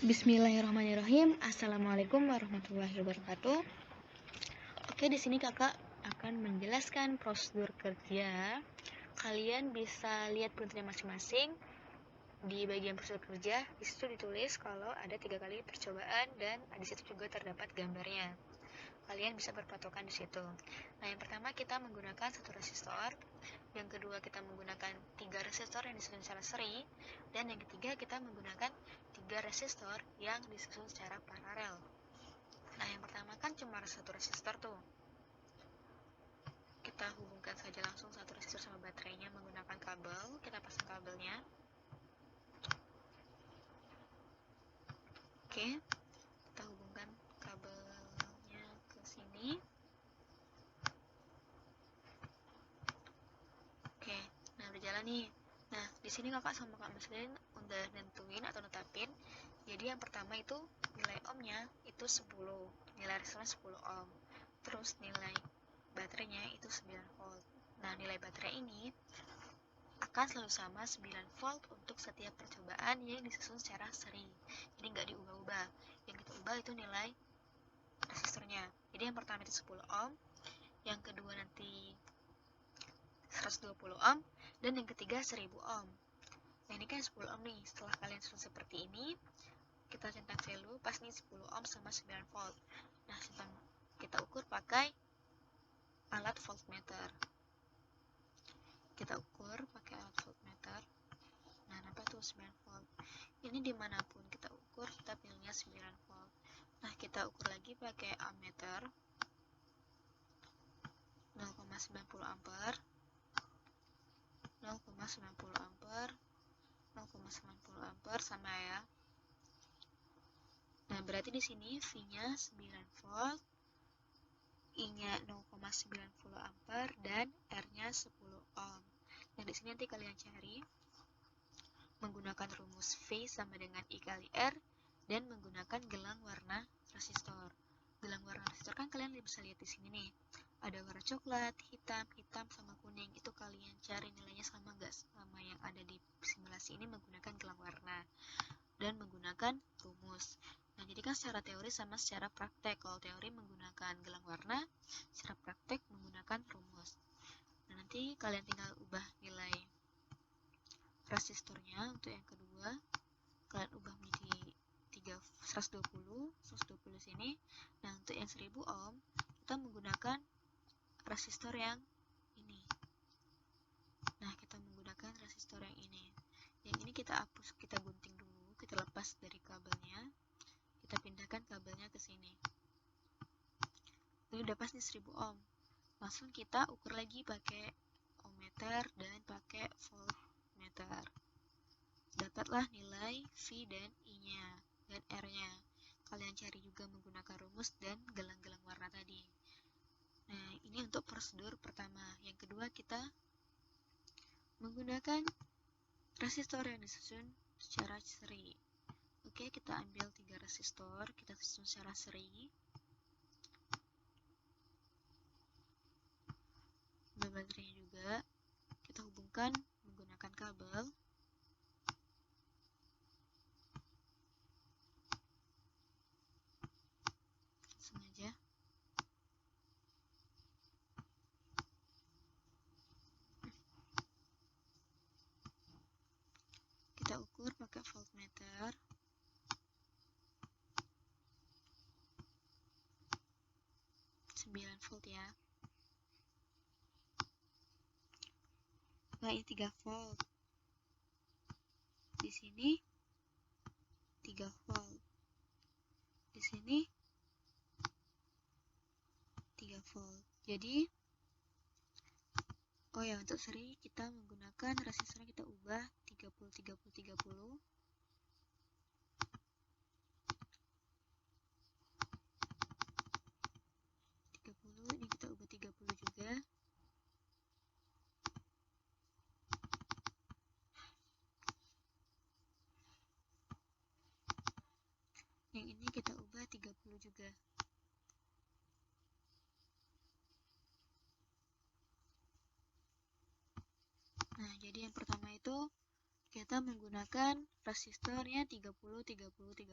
Bismillahirrahmanirrahim. Assalamualaikum warahmatullahi wabarakatuh. Oke, di sini kakak akan menjelaskan prosedur kerja. Kalian bisa lihat printernya masing-masing. Di bagian prosedur kerja, di situ ditulis kalau ada 3 kali percobaan dan di situ juga terdapat gambarnya. Kalian bisa berpatokan di situ. Nah, yang pertama kita menggunakan 1 resistor, yang kedua kita menggunakan 3 resistor yang disusun secara seri, dan yang ketiga kita menggunakan 3 resistor yang disusun secara paralel. Nah, yang pertama kan cuma 1 resistor tuh. Kita hubungkan saja langsung 1 resistor sama baterainya menggunakan kabel. Kita pasang kabelnya. Oke, kita hubungkan kabelnya ke sini. Oke, nah udah jalan nih. Nah, di sini kakak sama kak Meslin udah nentuin atau netapin. Jadi yang pertama itu nilai ohmnya itu 10, nilai resistornya 10 ohm. Terus nilai baterainya itu 9 volt. Nah, nilai baterai ini akan selalu sama 9 volt untuk setiap percobaan yang disusun secara seri. Jadi nggak diubah-ubah. Yang kita ubah itu nilai resistornya. Jadi yang pertama itu 10 ohm, yang kedua nanti 120 ohm, dan yang ketiga 1000 ohm. Nah, ini kan 10 ohm nih. Setelah kalian susun seperti ini, kita centang value pas nih 10 ohm sama 9 volt. Nah, kita ukur pakai alat voltmeter. Kita ukur pakai alat voltmeter. Nah, nampak tuh 9 volt. Ini dimanapun kita ukur, kita pilihnya 9 volt. Nah, kita ukur lagi pakai ammeter 0,90 ampere, 0,90 ampere, 0,90 ampere sama ya. Nah, berarti di sini V-nya 9 volt, I-nya 0,90 ampere, dan R-nya 10 ohm. Nah, di sini nanti kalian cari menggunakan rumus V sama dengan I kali R dan menggunakan gelang warna resistor. Gelang warna resistor kan kalian bisa lihat di sini nih. Ada warna coklat, hitam, sama kuning. Itu kalian cari nilainya sama nggak sama yang ada di simulasi ini menggunakan gelang warna dan menggunakan rumus. Nah, jadi kan secara teori sama secara praktek. Kalau teori menggunakan gelang warna, secara praktek menggunakan rumus. Nah, nanti kalian tinggal ubah nilai resistornya untuk yang kedua. Kalian ubah menjadi 120 sini. Nah, untuk yang 1000 ohm, kita menggunakan resistor yang ini. Nah, kita menggunakan resistor yang ini. Yang ini kita hapus, kita gunting dulu, kita lepas dari kabelnya. Kita pindahkan kabelnya ke sini. Ini udah pas nih 1000 ohm. Langsung kita ukur lagi pakai ohmmeter dan pakai voltmeter. Dapatlah nilai V dan I-nya dan R-nya. Kalian cari juga menggunakan rumus dan gelang-gelang warna tadi. Nah, ini untuk prosedur pertama. Yang kedua, kita menggunakan resistor yang disusun secara seri. Oke, kita ambil 3 resistor, kita susun secara seri. Baterainya juga kita hubungkan menggunakan kabel. Langsung aja. Kita ukur pakai voltmeter. Volt ya. Nah, ini 3 volt. Di sini 3 volt. Di sini 3 volt. Jadi untuk seri kita menggunakan resistornya kita ubah 30 30 30. Ini kita ubah 30 juga. Yang ini kita ubah 30 juga. Nah, jadi yang pertama itu kita menggunakan resistornya 30, 30, 30.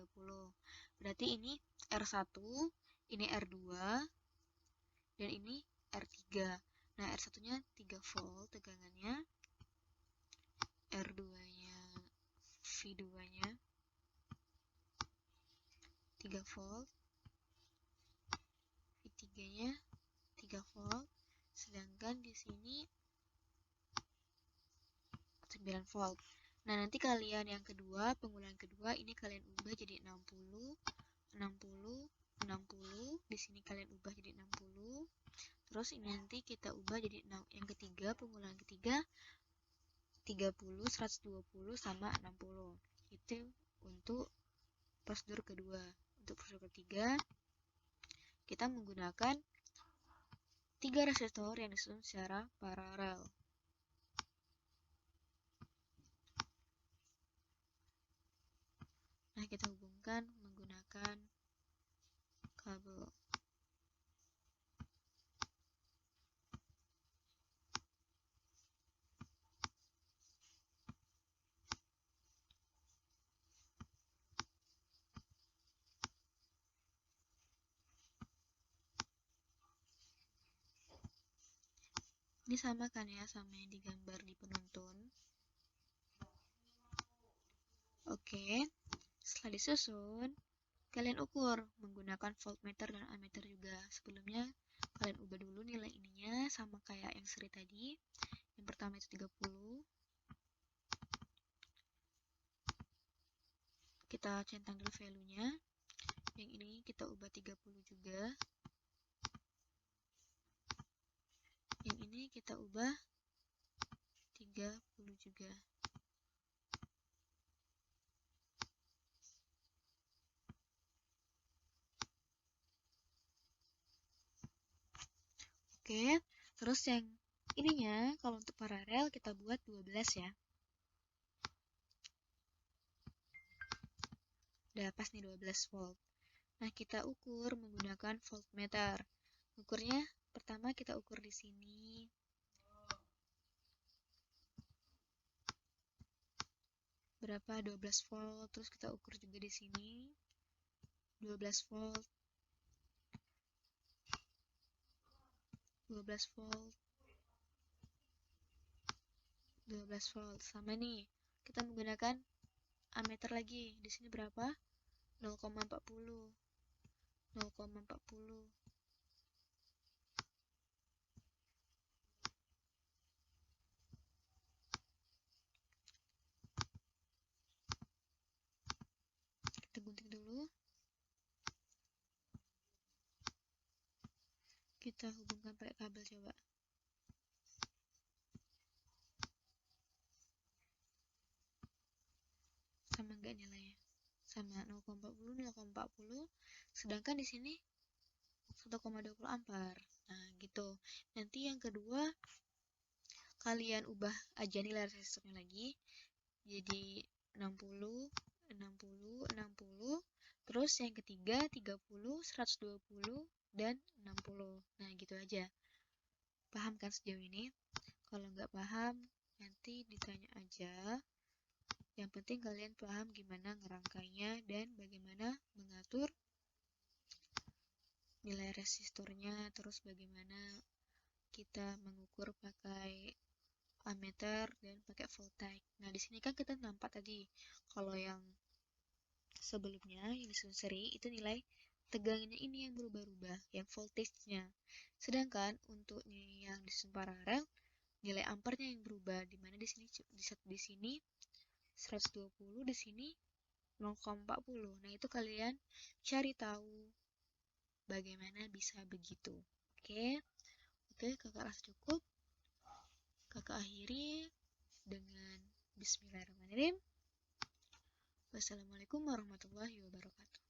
Berarti ini R1, ini R2, dan ini R3. Nah, R1-nya 3 volt tegangannya, R2-nya, V2-nya 3 volt, V3-nya 3 volt, sedangkan di sini 9 volt. Nah, nanti kalian yang kedua, pengulangan kedua, ini kalian ubah jadi 60, 60, 60. Di sini kalian ubah jadi 60. Terus ini nanti kita ubah jadi yang ketiga, pengulangan ketiga, 30, 120, sama 60. Itu untuk prosedur kedua. Untuk prosedur ketiga, kita menggunakan 3 resistor yang disusun secara paralel. Nah, kita hubungkan menggunakan kabel. Ini sama kan ya, sama yang digambar di penuntun. Oke, setelah disusun, kalian ukur menggunakan voltmeter dan ammeter juga. Sebelumnya, kalian ubah dulu nilai ininya sama kayak yang seri tadi. Yang pertama itu 30. Kita centang dulu value-nya. Yang ini kita ubah 30 juga. Yang ini kita ubah 30 juga. Oke, terus yang ininya kalau untuk paralel kita buat 12 ya. Udah pas nih 12 volt. Nah, kita ukur menggunakan voltmeter. Ukurnya pertama kita ukur di sini. Berapa? 12 volt. Terus kita ukur juga di sini. 12 volt. 12 volt. 12 volt. Sama nih. Kita menggunakan ammeter lagi. Di sini berapa? 0,40. 0,40. Kita gunting dulu. Kita hubungkan pakai kabel coba. Sama enggak nilainya? Sama 0,40, 0,40. Sedangkan di sini 1,20 ampere. Nah, gitu. Nanti yang kedua kalian ubah aja nilai resistornya lagi. Jadi 60, 60, 60. Terus yang ketiga 30, 120, dan 60. Nah, gitu aja. Paham kan sejauh ini? Kalau nggak paham, nanti ditanya aja. Yang penting kalian paham gimana ngerangkainya dan bagaimana mengatur nilai resistornya, terus bagaimana kita mengukur pakai ammeter dan pakai voltage. Nah, di sini kan kita nampak tadi kalau yang sebelumnya yang disusun seri itu nilai tegangannya ini yang berubah-ubah, yang voltage-nya. Sedangkan untuk yang disusun paralel nilai ampernya yang berubah, di mana di sini 120, di sini 0,40. Nah, itu kalian cari tahu bagaimana bisa begitu. Oke, kakak rasa cukup. Kakak akhiri dengan Bismillahirrahmanirrahim. Wassalamualaikum warahmatullahi wabarakatuh.